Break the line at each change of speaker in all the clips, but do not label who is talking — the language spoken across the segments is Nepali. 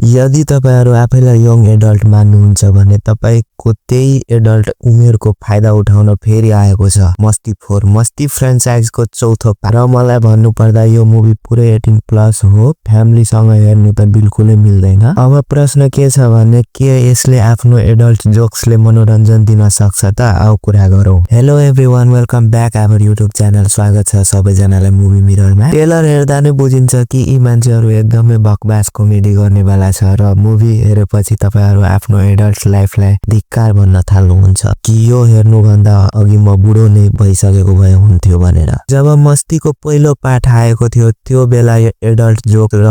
यदि तपाईहरु आफैलाई यङ एडल्ट मान्नुहुन्छ भने तपाईको त्यही एडल्ट उमेरको फाइदा उठाउन फेरि आएको छ मस्ती 4 मस्ती फ्र्यान्चाइजको चौथो पार्ट। र मलाई भन्नुपर्दा यो मुभी पुरै 18+ हो, फ्यामिलीसँग हेर्नु त बिल्कुलै मिल्दैन। अब प्रश्न के छ भने के यसले आफ्नो एडल्ट जोक्सले मनोरञ्जन दिन सक्छ त? आउ कुरा गरौँ। Hello everyone, welcome back our YouTube channel. स्वागत छ सबैजनालाई मुभी मिररमा। ट्रेलर हेर्दा नै बुझिन्छ कि यी मान्छेहरु एकदमै बकवास कमेडी गर्नेवाला छ र मुभी हेरेपछि तपाईहरु आफ्नो एडल्ट लाइफलाई धिक्कार भन्न थाल्नुहुन्छ कि यो हेर्नु भन्दा अघि म बुढो नै भइसकेको भए हुन्थ्यो भनेर। जब मस्तीको पहिलो पार्ट आएको थियो त्यो बेला यो एडल्ट जोक र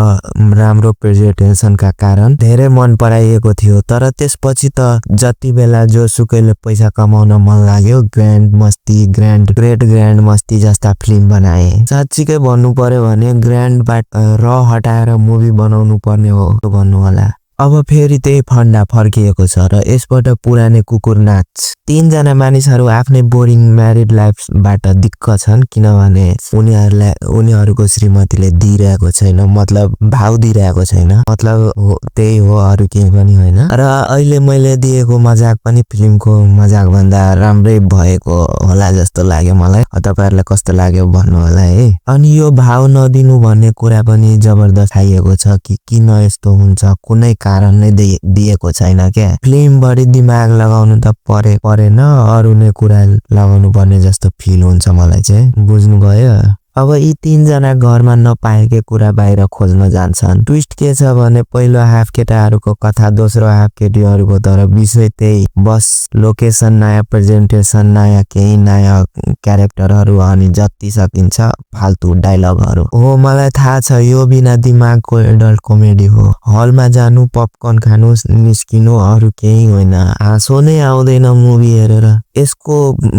राम्रो प्रेजेन्टेसनका कारण धेरै मन पराइएको थियो, तर त्यसपछि त जति बेला जोसुकैले पैसा कमाउन मन लाग्यो ग्रेट ग्रान्ड मस्ती जस्ता फिल्म बनाए। साच्चीकै भन्नु पर्यो भने ग्रान्ड बाट र हटाएर मुभी बनाउनु पर्ने हो भन्नु होला। अब फेरि त्यही फन्डा फर्किएको छ र यसबाट पुरानै कुकुर नाच। 3 जना मानिसहरु आफ्नै बोरिङ म्यारिड लाइफबाट दिक्क छन् किनभने उनीहरुको श्रीमतीले दिइरहेको छैन, मतलब भाउ दिइरहेको छैन, मतलब त्यही हो, अरु केही पनि हैन। र अहिले मैले दिएको मजाक पनि फिल्मको मजाक भन्दा राम्रै भएको होला जस्तो लाग्यो मलाई। तपाईहरुलाई कस्तो लाग्यो भन्नु होला है। अनि यो भाउ नदिनु भन्ने कुरा पनि जबरदस्त आइएको छ कि किन यस्तो हुन्छ, कुनै कारण नै दिएको छैन क्या। फिल्म बढी दिमाग लगाउनु त परेन, अरु नै कुरा लगाउनु पर्ने जस्तो फिल हुन्छ मलाई चाहिँ। बुझ्नु भयो? अब यी 3 जना घरमा नपाएकै कुरा बाहिर खोज्न जान्छन्। ट्विस्ट के छ भने पहिलो हाफ केटाहरुको कथा, दोस्रो हाफ केटीहरुको, तर विषय त्यही, बस लोकेसन नयाँ, प्रेजेन्टेसन नयाँ, केही नयाँ क्यारेक्टरहरु अनि जति सकिन्छ फाल्तु डायलगहरु हो। मलाई थाहा छ यो बिना दिमागको एडल्ट कमेडी हो। हलमा जानु, पपकर्न खानु, निस्किनु, अरु केही होइन। हाँसो नै आउँदैन मुभी हेरेर। यसको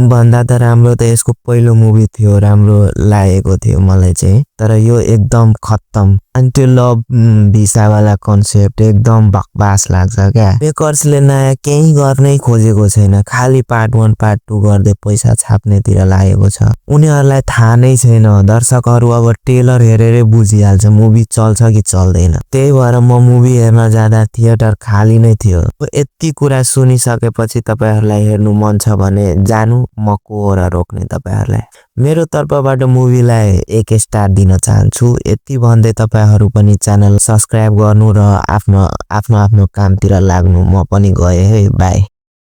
भन्दा त राम्रो त यसको पहिलो मुभी थियो, राम्रो लागेको थियो मलाई चाहिँ। तर यो एकदम खत्तम। अनि त्यो लभ भिसावाला कन्सेप्ट एकदम बकवास लाग्छ क्या। मेकर्सले नयाँ केही गर्नै खोजेको छैन, खाली पार्ट 1 पार्ट 2 गर्दै पैसा छाप्नेतिर लागेको छ। उनीहरुलाई थाहा नै छैन, दर्शकहरु अब ट्रेलर हेरेरै बुझिहाल्छ मुभी चल्छ कि चल्दैन। त्यही भएर म मुभी हेर्न जाँदा थिएटर खाली नै थियो। यति कुरा सुनिसकेपछि तपाईहरुलाई हेर्नु मन छ भने जानु, म को हो र रोक्ने तपाईहरुलाई। मेरो तर्फबाट मुभीलाई 1 स्टार दिन चाहन्छु। यति भन्दै तपाईहरु पनि च्यानल सब्स्क्राइब गर्नु र आफ्नो कामतिर लाग्नु। म पनि गए है, बाइ।